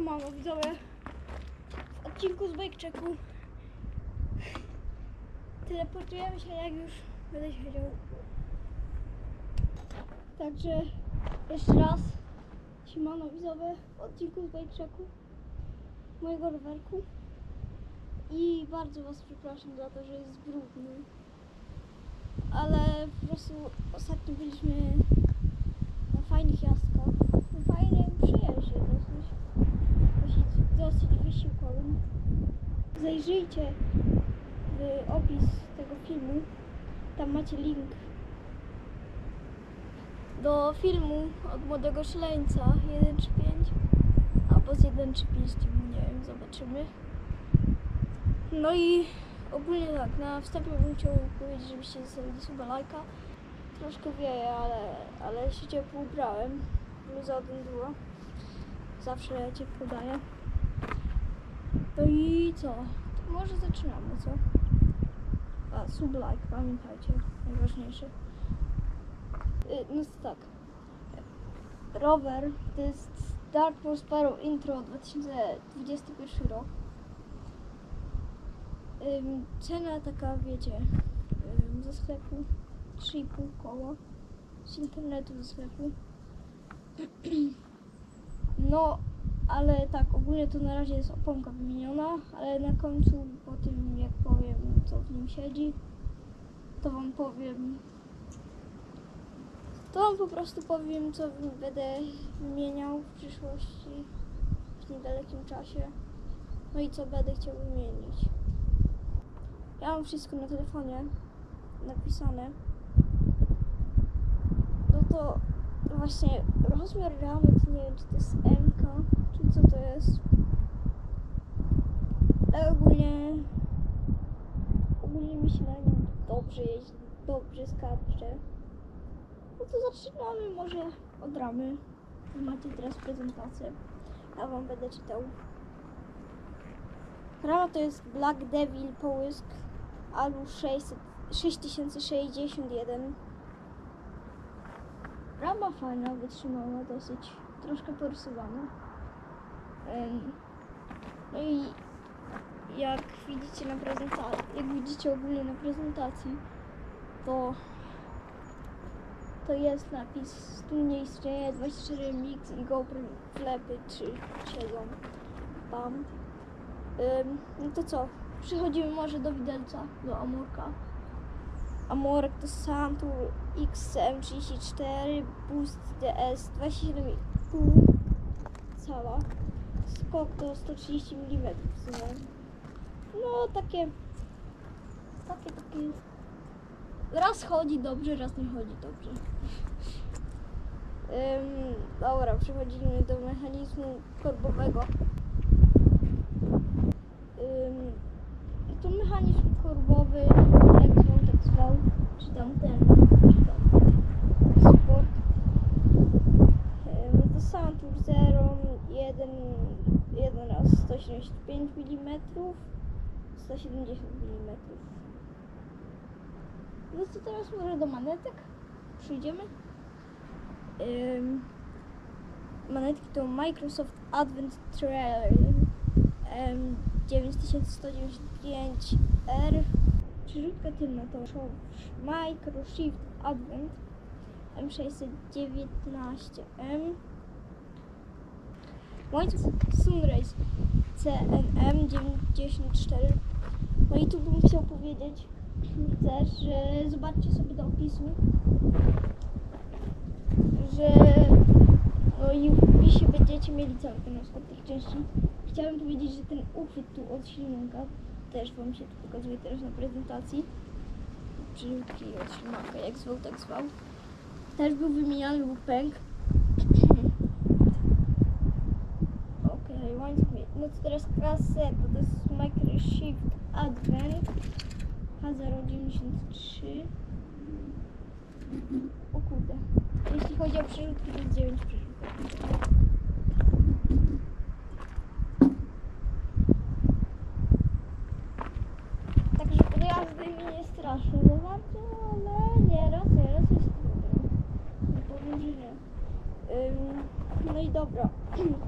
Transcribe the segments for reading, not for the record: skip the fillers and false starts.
Siemano widzowie, w odcinku z Bike Checku teleportujemy się, jak już będę siedział. Także jeszcze raz siemano widzowie, w odcinku z Bike Checku mojego rowerku. I bardzo was przepraszam za to, że jest brudny, ale po prostu ostatnio byliśmy na fajnych jazdkach, na fajnym przyjeździe dosyć wysiłkowym. Zajrzyjcie w opis tego filmu, tam macie link do filmu od młodego szaleńca 135 albo z 135, nie wiem, zobaczymy. No i ogólnie tak, na wstępie bym chciał powiedzieć, żebyście zostawili suba, lajka. Troszkę wieje, ale się ciepło ubrałem. Bluza od Enduro. Zawsze ciepło daje. No i co? To może zaczynamy, co? A, sub, like, pamiętajcie. Najważniejsze. No to tak. Rower to jest Dark Prospero Intro 2021 rok. Cena taka, wiecie, ze sklepu 3,5 koła, z internetu ze sklepu. No, ale tak, ogólnie to na razie jest oponka wymieniona, ale na końcu, po tym jak powiem, co w nim siedzi, to wam powiem, po prostu powiem, co będę wymieniał w przyszłości, w niedalekim czasie, no i co będę chciał wymienić. Ja mam wszystko na telefonie napisane. No to właśnie rozmiar ramy, to nie wiem, czy to jest MK, czy co to jest. Ale ogólnie mi się na nim dobrze jeździ, dobrze skacze. No to zaczynamy może od ramy. Macie teraz prezentację. Ja wam będę czytał. Rama to jest Black Devil połysk Alu 6061. Rama fajna, wytrzymała dosyć, troszkę porysowana. No i jak widzicie na prezentacji, ogólnie na prezentacji, to jest napis tu nie istnieje, 24 mix i GoPro wlepy 3 siedzą tam. No to co? Przechodzimy może do widelca, do Amorka. Amorek to Santur XM34 Boost DS 27,5 cala. Skok to 130 mm. No takie. Raz chodzi dobrze, raz nie chodzi dobrze. Dobra, przechodzimy do mechanizmu korbowego. To mechanizm korbowy, jak zwał, czy tam sport. To Santur 1 raz 175 mm, 170 mm. No to teraz może do manetek przyjdziemy. Manetki to Microsoft Advent Trailer 9195R. Przyrzutka tylna to Micro Shift Advent M619M. Łańcuch Sunrace CNM 94. No i tu bym chciał powiedzieć też, że zobaczcie sobie do opisu, że no i w opisie będziecie mieli cały ten skład tych części. Chciałem powiedzieć, że ten uchwyt tu od silnika, też wam się tu pokazuje teraz na prezentacji, przyczółki od silnika, jak zwał, tak zwał, też był wymieniany lub pęk. Okej, łańcuch. No to teraz kaseta, to jest Micro Shift Advent H093. O kurde, jeśli chodzi o przerzutki, to jest 9 przerzutek. Także podjazdy mi nie straszą za bardzo, ale nieraz jest trudno. Nie powiem, że nie. No i dobra,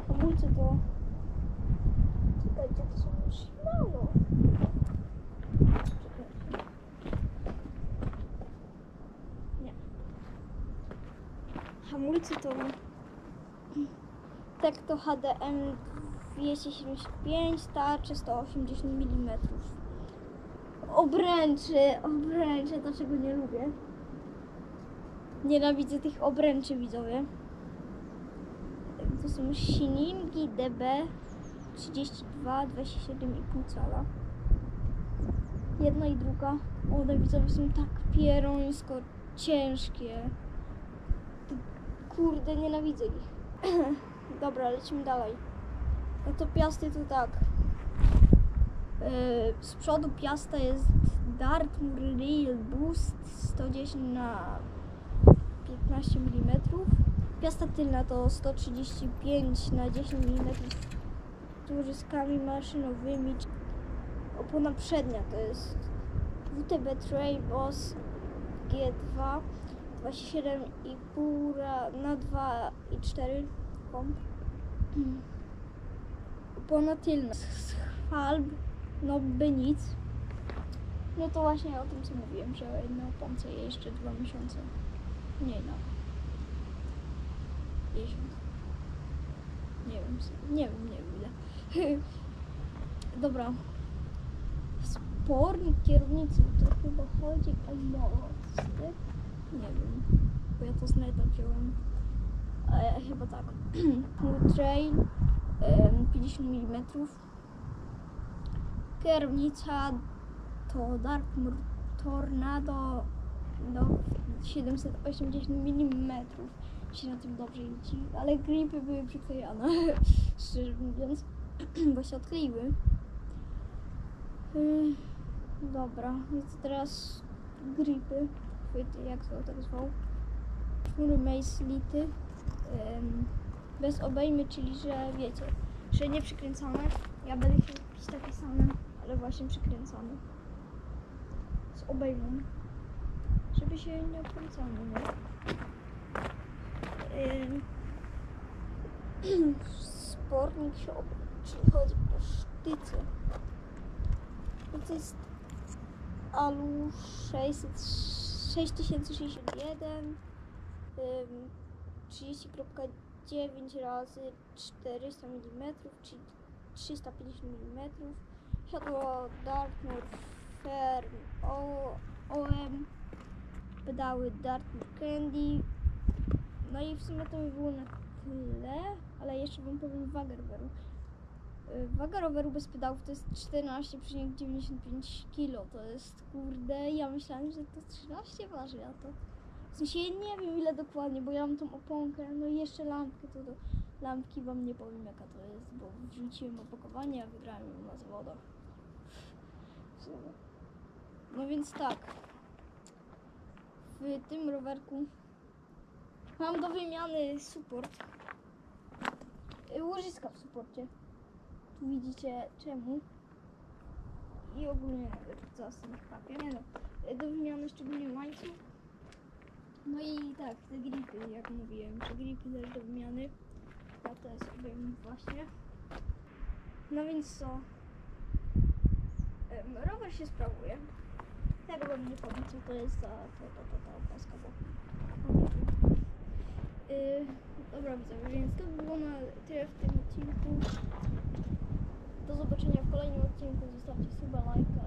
hamulce to Hamulce to tak to HDM 275, tarczy 180 mm. Obręcze, to czego nie lubię. Nienawidzę tych obręczy, widzowie. To są silniki DB 32, 27,5 cala. Jedna i druga. One, widzowie, są tak pierońsko ciężkie. Kurde, nienawidzę ich. Dobra, lecimy dalej. No to piasty to tak. Z przodu piasta jest Dartmoor Real Boost 110 na 15 mm. Piasta tylna to 135 na 10 mm z łożyskami maszynowymi. Opona przednia to jest WTB Trail Boss G2 27,5 na 2,4 komp. Opona tylna z Halb, no by nic. No to właśnie o tym co mówiłem, że na oponce jeszcze 2 miesiące. Mniej nawet. Miesiąc. Nie wiem ile. Dobra. Spornik kierownicy, to chyba chodzi o mosty. Nie wiem, bo ja to z neta wziąłem. Chyba tak. Trail 50 mm. Kierownica to Dartmoor Tornado do 780 mm. Się na tym dobrze jeździ, ale gripy były przyklejane, szczerze mówiąc, bo się odkleiły. Dobra, więc teraz gripy, chwyty, jak to tak zwał. Sznury Mace Lity, bez obejmy, czyli że wiecie, że nie przykręcane. Ja będę chciał kupić takie same, ale właśnie przykręcane. Z obejmą, żeby się nie odkręcały, nie? Spornik się czyli chodzi o sztyce. To jest Alu 6061 30,9 razy 400 mm, czyli 350 mm. Siodło Dartmoor Firm OM, pedały Dartmoor Candy. No i w sumie to by było na tyle, ale jeszcze wam powiem wagę roweru. Waga roweru bez pedałów to jest 14,95 kg. To jest, kurde, ja myślałem, że to 13 waży, a to... W sensie nie wiem ile dokładnie, bo ja mam tą oponkę, no i jeszcze lampkę, to do lampki wam nie powiem jaka to jest, bo wrzuciłem opakowanie, a wygrałem ją na zawodach. No więc tak, w tym rowerku mam do wymiany support, łożyska w supporcie. Tu widzicie czemu. I ogólnie nawet zaraz ten papier. Nie no, do wymiany szczególnie łańcuch. No i tak, te gripy, jak mówiłem, że gripy też do wymiany. Ja to jest obejmę właśnie. No więc co? Rower się sprawuje. Tego wam nie powiem co to jest za ta opaska, bo dobra widzowie, więc to by było na tyle w tym odcinku. Do zobaczenia w kolejnym odcinku. Zostawcie suba, lajka.